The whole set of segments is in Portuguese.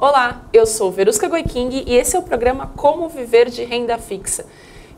Olá, eu sou Verusca Goiking e esse é o programa Como Viver de Renda Fixa.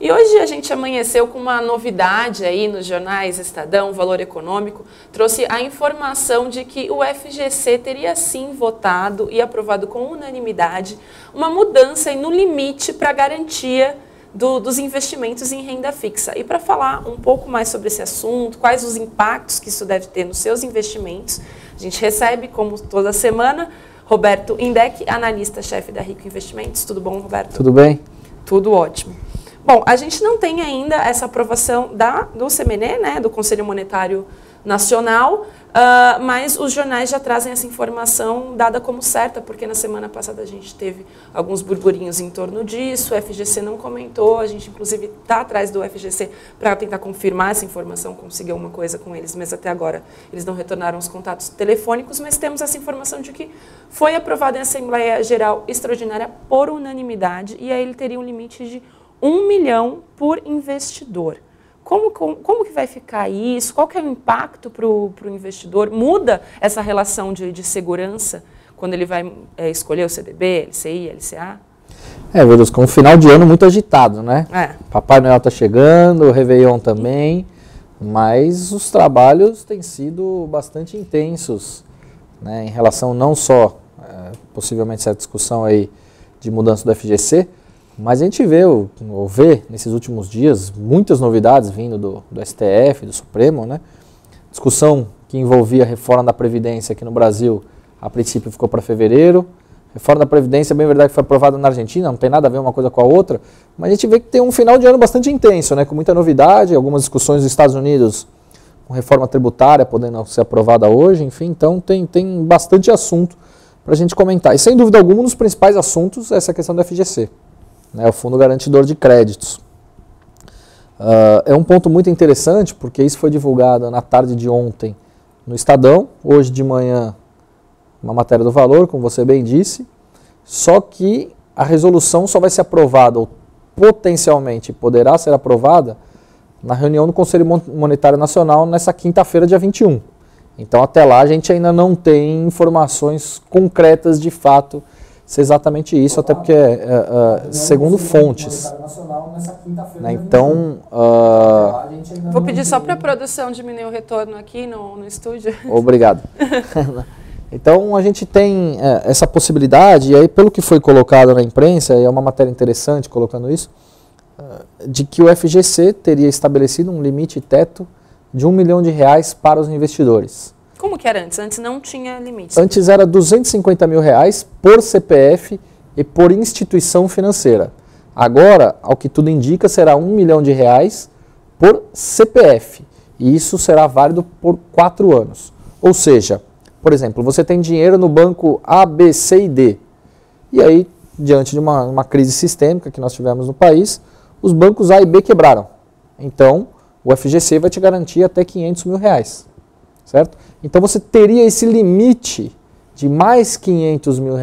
E hoje a gente amanheceu com uma novidade aí nos jornais Estadão, Valor Econômico, trouxe a informação de que o FGC teria sim votado e aprovado com unanimidade uma mudança aí no limite para garantia dos investimentos em renda fixa. E para falar um pouco mais sobre esse assunto, quais os impactos que isso deve ter nos seus investimentos, a gente recebe, como toda semana, Roberto Indec, analista-chefe da Rico Investimentos. Tudo bom, Roberto? Tudo bem? Tudo ótimo. Bom, a gente não tem ainda essa aprovação do CMN, né, do Conselho Monetário Nacional, mas os jornais já trazem essa informação dada como certa, porque na semana passada a gente teve alguns burburinhos em torno disso, o FGC não comentou, a gente inclusive está atrás do FGC para tentar confirmar essa informação, conseguir alguma coisa com eles, mas até agora eles não retornaram os contatos telefônicos, mas temos essa informação de que foi aprovado em Assembleia Geral Extraordinária por unanimidade, e aí ele teria um limite de 1 milhão por investidor. Como que vai ficar isso? Qual que é o impacto para o investidor? Muda essa relação de segurança quando ele vai escolher o CDB, LCI, LCA? Verusca, um final de ano muito agitado, né? Papai Noel está chegando, o Réveillon também, mas os trabalhos têm sido bastante intensos, né, em relação não só, possivelmente, essa discussão aí de mudança do FGC, mas a gente vê nesses últimos dias muitas novidades vindo do STF, do Supremo, né? Discussão que envolvia a reforma da Previdência aqui no Brasil, a princípio ficou para fevereiro. Reforma da Previdência, bem verdade, que foi aprovada na Argentina, não tem nada a ver uma coisa com a outra, mas a gente vê que tem um final de ano bastante intenso, né? Com muita novidade, algumas discussões nos Estados Unidos com reforma tributária podendo ser aprovada hoje, enfim, então tem bastante assunto para a gente comentar. E sem dúvida alguma, um dos principais assuntos é essa questão do FGC. O Fundo Garantidor de Créditos. É um ponto muito interessante, porque isso foi divulgado na tarde de ontem no Estadão, hoje de manhã uma matéria do Valor, como você bem disse, só que a resolução só vai ser aprovada, ou potencialmente poderá ser aprovada, na reunião do Conselho Monetário Nacional nessa quinta-feira, dia 21. Então até lá a gente ainda não tem informações concretas de fato se é exatamente isso, até porque segundo fontes. Né? Então, vou pedir só para a produção diminuir o retorno aqui no estúdio. Obrigado. Então a gente tem essa possibilidade, e aí pelo que foi colocado na imprensa, e é uma matéria interessante colocando isso, de que o FGC teria estabelecido um limite teto de R$1 milhão para os investidores. Como que era antes? Antes não tinha limite. Antes era R$250 mil por CPF e por instituição financeira. Agora, ao que tudo indica, será R$1 milhão por CPF. E isso será válido por 4 anos. Ou seja, por exemplo, você tem dinheiro no banco A, B, C e D. E aí, diante de uma crise sistêmica que nós tivemos no país, os bancos A e B quebraram. Então, o FGC vai te garantir até R$500 mil. Certo? Então você teria esse limite de mais R$500 mil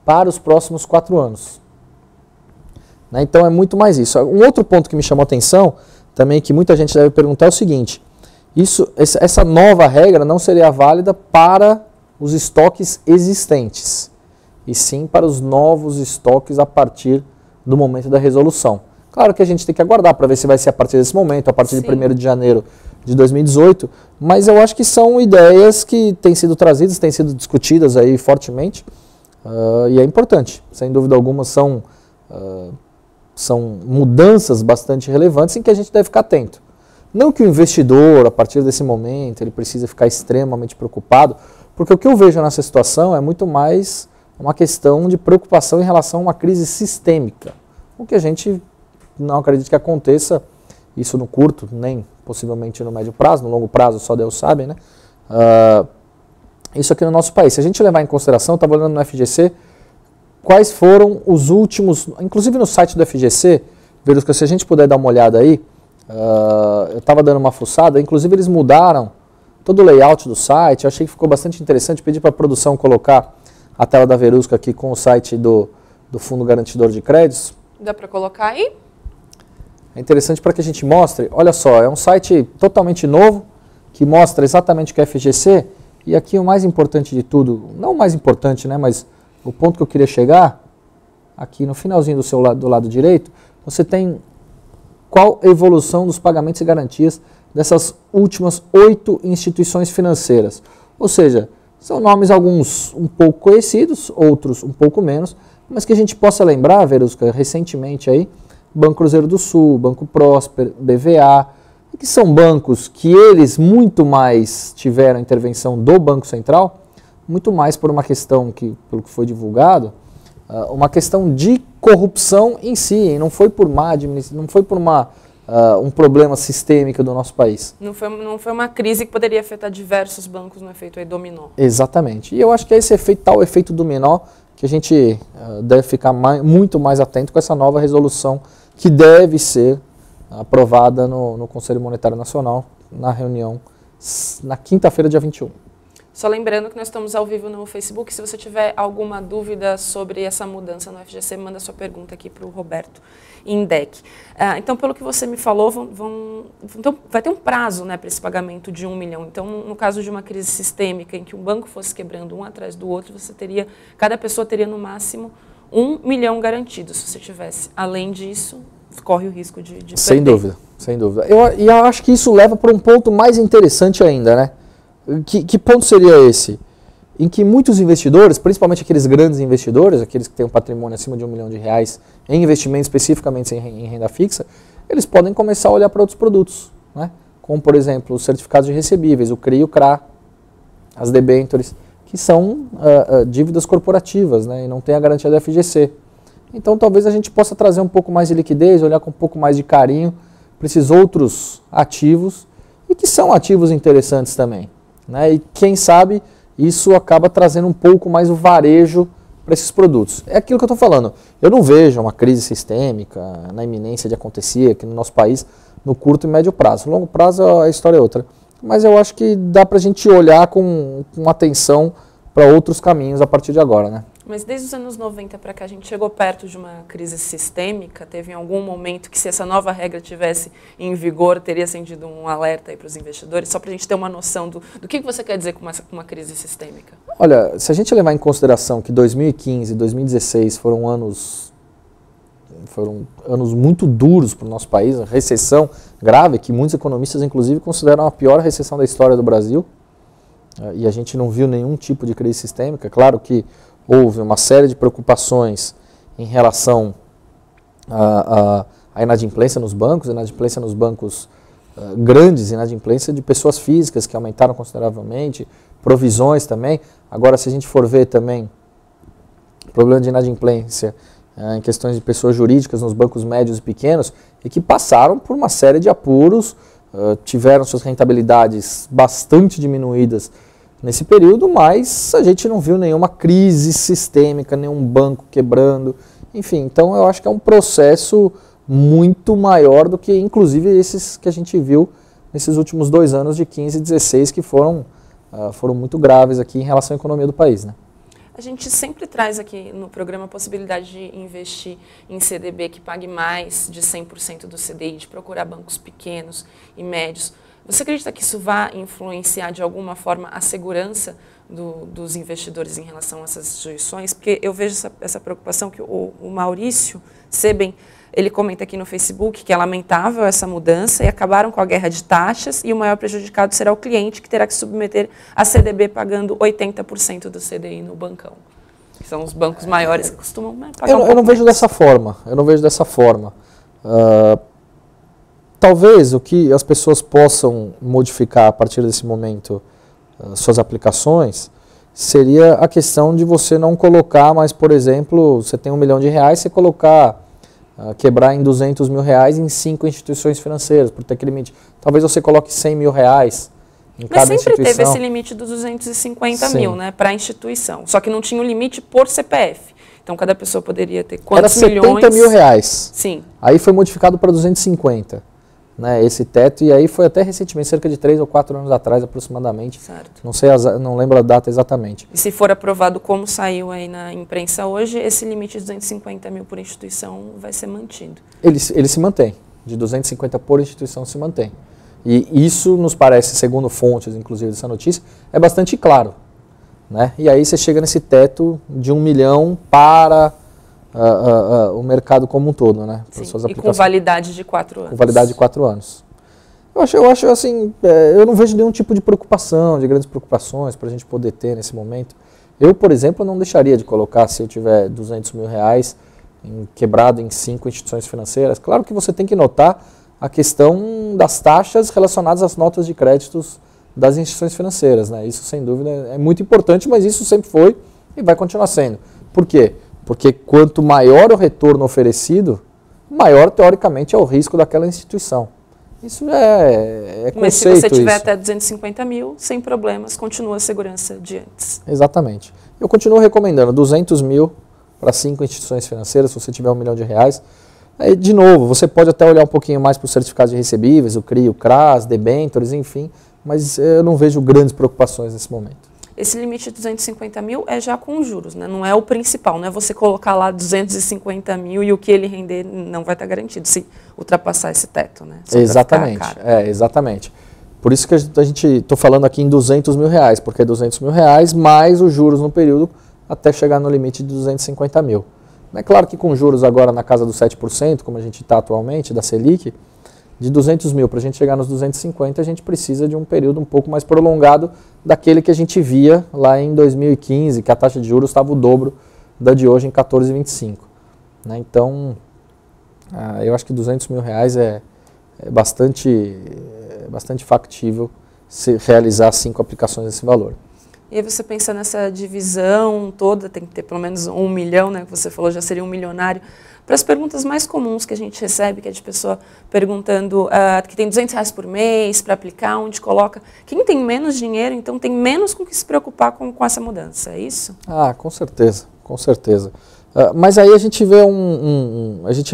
para os próximos 4 anos. Né? Então é muito mais isso. Um outro ponto que me chamou a atenção, também que muita gente deve perguntar, é o seguinte: essa nova regra não seria válida para os estoques existentes, e sim para os novos estoques a partir do momento da resolução. Claro que a gente tem que aguardar para ver se vai ser a partir desse momento, a partir de 1º de janeiro de 2018, mas eu acho que são ideias que têm sido trazidas, têm sido discutidas aí fortemente, e é importante. Sem dúvida alguma são mudanças bastante relevantes em que a gente deve ficar atento. Não que o investidor, a partir desse momento, ele precisa ficar extremamente preocupado, porque o que eu vejo nessa situação é muito mais uma questão de preocupação em relação a uma crise sistêmica, o que a gente não acredita que aconteça isso no curto, nem possivelmente no médio prazo, no longo prazo só Deus sabe, né? Isso aqui no nosso país. Se a gente levar em consideração, estava olhando no FGC, quais foram os últimos, inclusive no site do FGC, Verusca, se a gente puder dar uma olhada aí, eu estava dando uma fuçada, inclusive eles mudaram todo o layout do site, eu achei que ficou bastante interessante, pedi para a produção colocar a tela da Verusca aqui com o site do Fundo Garantidor de Créditos. Dá para colocar aí? É interessante para que a gente mostre, olha só, é um site totalmente novo, que mostra exatamente o que é FGC, e aqui o mais importante de tudo, não o mais importante, né, mas o ponto que eu queria chegar, aqui no finalzinho do lado direito, você tem qual a evolução dos pagamentos e garantias dessas últimas 8 instituições financeiras. Ou seja, são nomes alguns um pouco conhecidos, outros um pouco menos, mas que a gente possa lembrar, Verusca, recentemente aí, Banco Cruzeiro do Sul, Banco Prosper, BVA, que são bancos que eles muito mais tiveram intervenção do Banco Central, muito mais por uma questão que, pelo que foi divulgado, uma questão de corrupção em si, não foi por má administração, não foi por um problema sistêmico do nosso país. Não foi uma crise que poderia afetar diversos bancos no efeito aí dominó. Exatamente. E eu acho que é esse efeito, tal efeito dominó, que a gente deve ficar muito mais atento com essa nova resolução que deve ser aprovada no Conselho Monetário Nacional, na reunião, na quinta-feira, dia 21. Só lembrando que nós estamos ao vivo no Facebook. Se você tiver alguma dúvida sobre essa mudança no FGC, manda sua pergunta aqui para o Roberto Indec. Então, pelo que você me falou, então, vai ter um prazo, né, para esse pagamento de 1 milhão. Então, no caso de uma crise sistêmica, em que um banco fosse quebrando um atrás do outro, cada pessoa teria no máximo 1 milhão garantido, se você tivesse. Além disso, corre o risco de perder. Sem dúvida, sem dúvida. Eu acho que isso leva para um ponto mais interessante ainda, né? Que ponto seria esse? Em que muitos investidores, principalmente aqueles grandes investidores, aqueles que têm um patrimônio acima de R$1 milhão em investimentos especificamente em renda fixa, eles podem começar a olhar para outros produtos, né? Como, por exemplo, os certificados de recebíveis, o CRI e o CRA, as debêntures, que são dívidas corporativas, né? E não tem a garantia da FGC. Então, talvez a gente possa trazer um pouco mais de liquidez, olhar com um pouco mais de carinho para esses outros ativos, e que são ativos interessantes também, né? E quem sabe isso acaba trazendo um pouco mais o varejo para esses produtos. É aquilo que eu estou falando. Eu não vejo uma crise sistêmica na iminência de acontecer aqui no nosso país no curto e médio prazo. No longo prazo a história é outra. Mas eu acho que dá para a gente olhar com atenção para outros caminhos a partir de agora, né? Mas desde os anos 90 para cá, a gente chegou perto de uma crise sistêmica? Teve em algum momento que, se essa nova regra tivesse em vigor, teria acendido um alerta para os investidores? Só para a gente ter uma noção do que você quer dizer com uma crise sistêmica. Olha, se a gente levar em consideração que 2015 e 2016 foram anos muito duros para o nosso país, a recessão grave, que muitos economistas, inclusive, consideram a pior recessão da história do Brasil, e a gente não viu nenhum tipo de crise sistêmica. Claro que houve uma série de preocupações em relação à inadimplência nos bancos grandes, inadimplência de pessoas físicas que aumentaram consideravelmente, provisões também. Agora, se a gente for ver também problema de inadimplência em questões de pessoas jurídicas nos bancos médios e pequenos, e que passaram por uma série de apuros, tiveram suas rentabilidades bastante diminuídas nesse período, mas a gente não viu nenhuma crise sistêmica, nenhum banco quebrando, enfim. Então eu acho que é um processo muito maior do que, inclusive, esses que a gente viu nesses últimos 2 anos de 15 e 16, que foram muito graves aqui em relação à economia do país, né? A gente sempre traz aqui no programa a possibilidade de investir em CDB que pague mais de 100% do CDI, de procurar bancos pequenos e médios. Você acredita que isso vai influenciar de alguma forma a segurança dos investidores em relação a essas instituições? Porque eu vejo essa preocupação que o Maurício Seben, ele comenta aqui no Facebook que é lamentável essa mudança e acabaram com a guerra de taxas, e o maior prejudicado será o cliente, que terá que submeter a CDB pagando 80% do CDI no bancão. Que são os bancos maiores que costumam pagar eu não vejo dessa forma. Eu não vejo dessa forma. Talvez o que as pessoas possam modificar a partir desse momento suas aplicações seria a questão de você não colocar mais, por exemplo, você tem R$1 milhão, você colocar, quebrar em R$200 mil em 5 instituições financeiras, por ter aquele limite. Talvez você coloque R$100 mil em cada instituição. Mas sempre teve esse limite dos 250 mil, né, para a instituição. Só que não tinha o limite por CPF. Então cada pessoa poderia ter quantos milhões? Era R$70 mil. Sim. Aí foi modificado para 250. Né, esse teto, e aí foi até recentemente, cerca de 3 ou 4 anos atrás aproximadamente. Certo. Não lembro a data exatamente. E se for aprovado como saiu aí na imprensa hoje, esse limite de 250 mil por instituição vai ser mantido? Ele se mantém, de 250 por instituição se mantém. E isso nos parece, segundo fontes inclusive dessa notícia, é bastante claro. né? E aí você chega nesse teto de 1 milhão para o mercado como um todo, né? Sim, e com validade de 4 anos. Com validade de 4 anos. Eu acho assim, eu não vejo nenhum tipo de preocupação, de grandes preocupações para a gente poder ter nesse momento. Eu, por exemplo, não deixaria de colocar, se eu tiver 200 mil reais quebrado em 5 instituições financeiras. Claro que você tem que notar a questão das taxas relacionadas às notas de créditos das instituições financeiras, né? Isso, sem dúvida, é muito importante, mas isso sempre foi e vai continuar sendo. Por quê? Porque quanto maior o retorno oferecido, maior, teoricamente, é o risco daquela instituição. Isso é conceito. Mas se você tiver até 250 mil, sem problemas, continua a segurança de antes. Exatamente. Eu continuo recomendando 200 mil para 5 instituições financeiras, se você tiver 1 milhão de reais. Aí, de novo, você pode até olhar um pouquinho mais para os certificados de recebíveis, o CRI, o CRAS, debêntures, enfim, mas eu não vejo grandes preocupações nesse momento. Esse limite de 250 mil é já com juros, né? Não é o principal, não é você colocar lá 250 mil e o que ele render não vai estar garantido se ultrapassar esse teto, né? Exatamente, exatamente. Por isso que a gente estou falando aqui em 200 mil reais, porque é 200 mil reais mais os juros no período até chegar no limite de 250 mil. É claro que com juros agora na casa dos 7%, como a gente está atualmente, da Selic, de 200 mil para a gente chegar nos 250, a gente precisa de um período um pouco mais prolongado daquele que a gente via lá em 2015, que a taxa de juros estava o dobro da de hoje em 14,25. Né? Então, eu acho que 200 mil reais é bastante factível se realizar 5 aplicações desse valor. E aí você pensa nessa divisão toda, tem que ter pelo menos 1 milhão, né, que você falou, já seria um milionário. Para as perguntas mais comuns que a gente recebe, que é de pessoa perguntando que tem 200 reais por mês para aplicar, onde coloca. Quem tem menos dinheiro, então tem menos com que se preocupar com essa mudança, é isso? Com certeza, com certeza. Mas aí a gente vê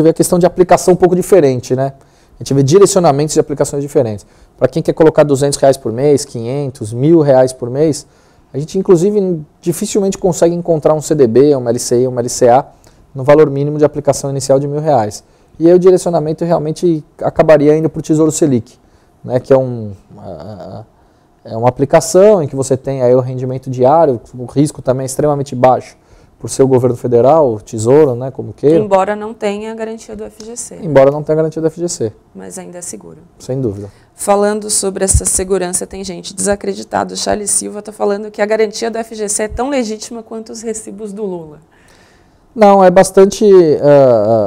a questão de aplicação um pouco diferente, né? A gente vê direcionamentos de aplicações diferentes. Para quem quer colocar 200 reais por mês, 500, 1.000 reais por mês, a gente inclusive dificilmente consegue encontrar um CDB, uma LCI, uma LCA no valor mínimo de aplicação inicial de 1.000 reais. E aí o direcionamento realmente acabaria indo para o Tesouro Selic, né, que é uma aplicação em que você tem aí o rendimento diário, o risco também é extremamente baixo, por ser o governo federal, o Tesouro, né, como queira. Embora não tenha garantia do FGC. Embora não tenha garantia do FGC. Mas ainda é seguro. Sem dúvida. Falando sobre essa segurança, tem gente desacreditada. O Charles Silva está falando que a garantia do FGC é tão legítima quanto os recibos do Lula. Não, é bastante,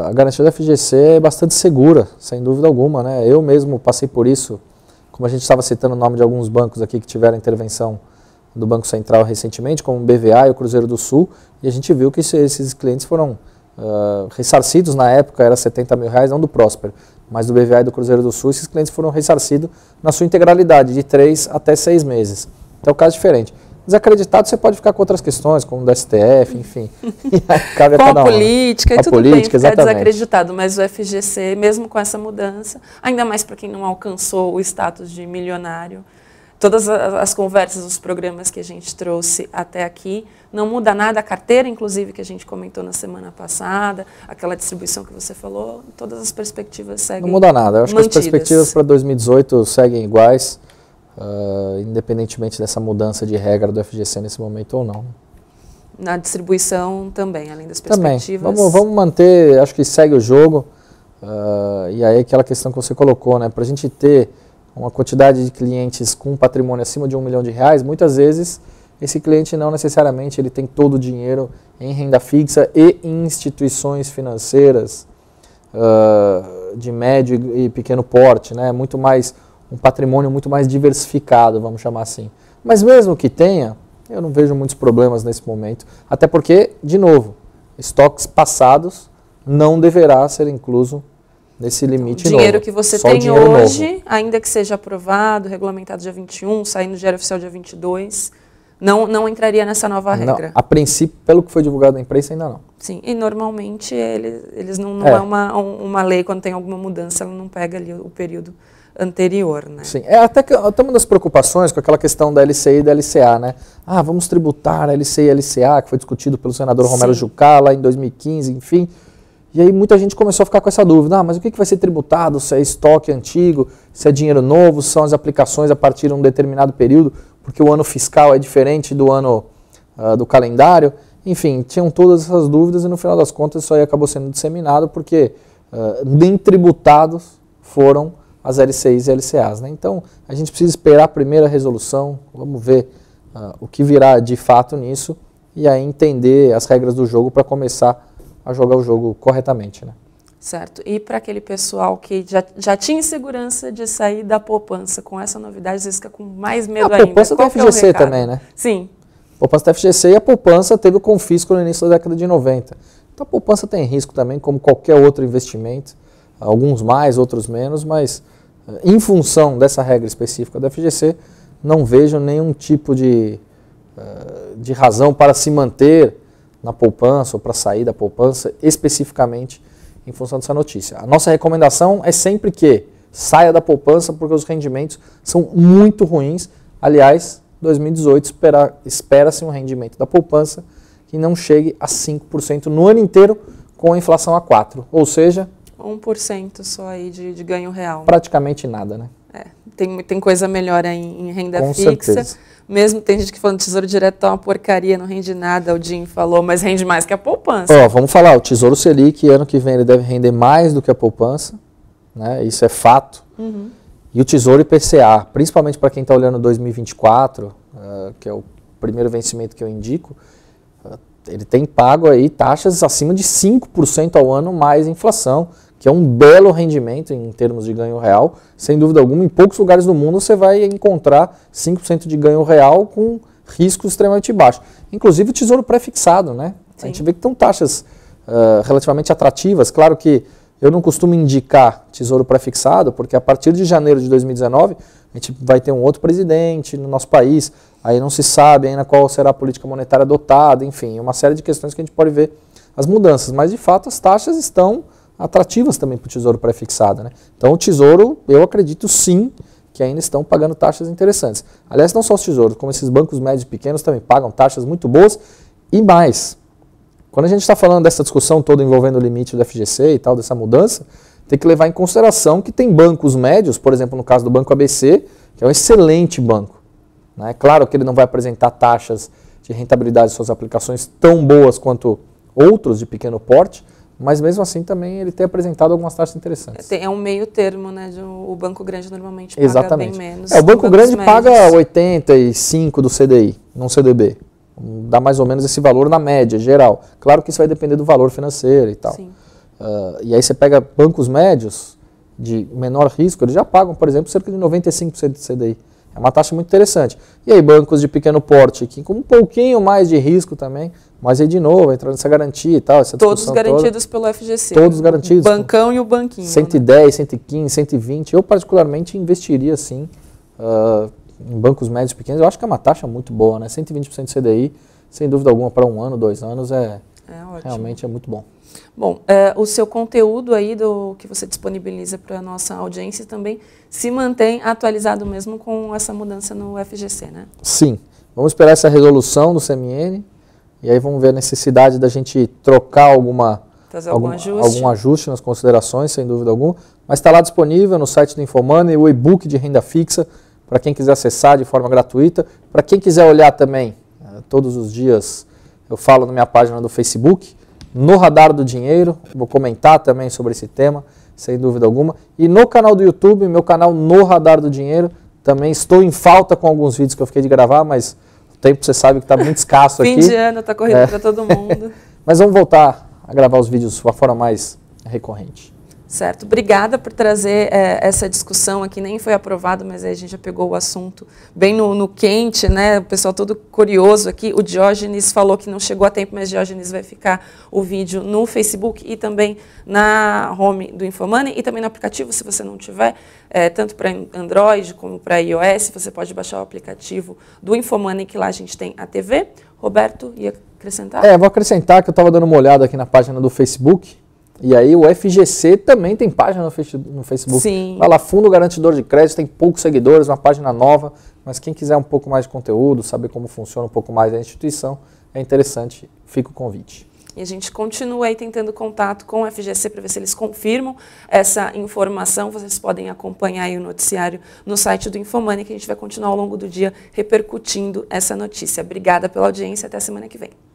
a garantia da FGC é bastante segura, sem dúvida alguma, né? Eu mesmo passei por isso, como a gente estava citando o nome de alguns bancos aqui que tiveram intervenção do Banco Central recentemente, como o BVA e o Cruzeiro do Sul, e a gente viu que esses clientes foram ressarcidos na época, era 70 mil reais, não do Próspero, mas do BVA e do Cruzeiro do Sul, esses clientes foram ressarcidos na sua integralidade, de 3 até 6 meses. Então é um caso diferente. Desacreditado, você pode ficar com outras questões, como do STF, enfim. Cabe com a política, e tudo bem ficar exatamente. Desacreditado, mas o FGC, mesmo com essa mudança, ainda mais para quem não alcançou o status de milionário, todas as conversas, os programas que a gente trouxe até aqui, não muda nada, a carteira, inclusive, que a gente comentou na semana passada, aquela distribuição que você falou, todas as perspectivas seguem Não muda nada, eu acho mantidas. Que as perspectivas para 2018 seguem iguais, independentemente dessa mudança de regra do FGC nesse momento ou não. Na distribuição também, além das perspectivas. Também. Vamos manter, acho que segue o jogo, e aí aquela questão que você colocou, né, para a gente ter uma quantidade de clientes com patrimônio acima de 1 milhão de reais, muitas vezes esse cliente não necessariamente ele tem todo o dinheiro em renda fixa e em instituições financeiras de médio e pequeno porte, né, muito mais um patrimônio muito mais diversificado, vamos chamar assim. Mas mesmo que tenha, eu não vejo muitos problemas nesse momento, até porque, de novo, estoques passados não deverá ser incluso nesse limite novo. O dinheiro que você tem hoje, novo, ainda que seja aprovado, regulamentado dia 21, saindo do Diário Oficial dia 22, não entraria nessa nova regra. Não, a princípio, pelo que foi divulgado na imprensa, ainda não. Sim, e normalmente eles não é uma lei, quando tem alguma mudança, ela não pega ali o período anterior, né? Sim, até uma das preocupações com aquela questão da LCI e da LCA, né? Vamos tributar a LCI e a LCA, que foi discutido pelo senador Romero Jucá lá em 2015, enfim. E aí muita gente começou a ficar com essa dúvida, mas o que vai ser tributado? Se é estoque antigo, se é dinheiro novo, se são as aplicações a partir de um determinado período, porque o ano fiscal é diferente do ano do calendário. Enfim, tinham todas essas dúvidas e no final das contas isso aí acabou sendo disseminado porque nem tributados foram as LCIs e LCAs. Né? Então, a gente precisa esperar a primeira resolução, vamos ver o que virá de fato nisso e aí entender as regras do jogo para começar a jogar o jogo corretamente. Né? Certo. E para aquele pessoal que já tinha insegurança de sair da poupança com essa novidade, às vezes fica com mais medo ainda. A poupança da FGC também, né? Sim. A poupança da FGC e a poupança teve o confisco no início da década de 90. Então a poupança tem risco também, como qualquer outro investimento. Alguns mais, outros menos, mas em função dessa regra específica da FGC, não vejo nenhum tipo de razão para se manter na poupança ou para sair da poupança, especificamente em função dessa notícia. A nossa recomendação é sempre que saia da poupança porque os rendimentos são muito ruins. Aliás, 2018 espera-se um rendimento da poupança que não chegue a 5% no ano inteiro com a inflação a 4%. Ou seja... 1% só aí de ganho real. Praticamente nada, né? Tem coisa melhor aí em renda com fixa. Certeza. Mesmo tem gente que falando Tesouro Direto tá uma porcaria, não rende nada, o Jim falou, mas rende mais que a poupança. Vamos falar, o Tesouro Selic, ano que vem ele deve render mais do que a poupança, né? Isso é fato. Uhum. E o Tesouro IPCA, principalmente para quem está olhando 2024, que é o primeiro vencimento que eu indico, ele tem pago aí taxas acima de 5% ao ano mais inflação, que é um belo rendimento em termos de ganho real. Sem dúvida alguma, em poucos lugares do mundo você vai encontrar 5% de ganho real com riscos extremamente baixos. Inclusive o Tesouro pré-fixado, né? Sim. A gente vê que estão taxas relativamente atrativas. Claro que eu não costumo indicar Tesouro pré-fixado, porque a partir de janeiro de 2019 a gente vai ter um outro presidente no nosso país, aí não se sabe ainda qual será a política monetária adotada, enfim, uma série de questões que a gente pode ver as mudanças. Mas de fato as taxas estão atrativas também para o Tesouro pré-fixado, né? Então o Tesouro, eu acredito sim, que ainda estão pagando taxas interessantes. Aliás, não só os tesouros, como esses bancos médios e pequenos também pagam taxas muito boas e mais. Quando a gente está falando dessa discussão toda envolvendo o limite do FGC e tal, dessa mudança, tem que levar em consideração que tem bancos médios, por exemplo, no caso do Banco ABC, que é um excelente banco. É claro que ele não vai apresentar taxas de rentabilidade de suas aplicações tão boas quanto outros de pequeno porte, mas mesmo assim também ele tem apresentado algumas taxas interessantes. É um meio termo, né? O banco grande normalmente paga bem menos. O banco grande paga 85 do CDI, num CDB. Dá mais ou menos esse valor na média, geral. Claro que isso vai depender do valor financeiro e tal. Sim. E aí você pega bancos médios de menor risco, eles já pagam, por exemplo, cerca de 95% de CDI. É uma taxa muito interessante. E aí bancos de pequeno porte, que com um pouquinho mais de risco também, mas aí de novo, entrando nessa garantia e tal, essa todos garantidos pelo FGC. Todos garantidos. O bancão e o banquinho. 110, né? 115, 120. Eu particularmente investiria sim em bancos médios pequenos. Eu acho que é uma taxa muito boa, né? 120% de CDI, sem dúvida alguma, para 1 ano, 2 anos, realmente é muito bom. Bom, o seu conteúdo aí do que você disponibiliza para a nossa audiência também se mantém atualizado mesmo com essa mudança no FGC, né? Sim. Vamos esperar essa resolução do CMN e aí vamos ver a necessidade da gente trocar algum ajuste nas considerações, sem dúvida alguma. Mas está lá disponível no site do InfoMoney, o e-book de renda fixa, para quem quiser acessar de forma gratuita. Para quem quiser olhar também, todos os dias eu falo na minha página do Facebook, no Radar do Dinheiro, vou comentar também sobre esse tema, sem dúvida alguma. E no canal do YouTube, meu canal No Radar do Dinheiro, também estou em falta com alguns vídeos que eu fiquei de gravar, mas o tempo você sabe que está muito escasso aqui. Fim de ano, está correndo para todo mundo. Mas vamos voltar a gravar os vídeos de uma forma mais recorrente. Certo. Obrigada por trazer essa discussão aqui. Nem foi aprovado, mas aí a gente já pegou o assunto bem no quente, né? O pessoal todo curioso aqui. O Diógenes falou que não chegou a tempo, mas Diógenes vai ficar o vídeo no Facebook e também na home do InfoMoney e também no aplicativo, se você não tiver, tanto para Android como para iOS, você pode baixar o aplicativo do InfoMoney, que lá a gente tem a TV. Roberto, ia acrescentar? Vou acrescentar que eu estava dando uma olhada aqui na página do Facebook. E aí o FGC também tem página no Facebook. Sim. Vai lá, Fundo Garantidor de Crédito, tem poucos seguidores, uma página nova, mas quem quiser um pouco mais de conteúdo, saber como funciona um pouco mais a instituição, é interessante, fica o convite. E a gente continua aí tentando contato com o FGC para ver se eles confirmam essa informação. Vocês podem acompanhar aí o noticiário no site do Infomoney, que a gente vai continuar ao longo do dia repercutindo essa notícia. Obrigada pela audiência, até a semana que vem.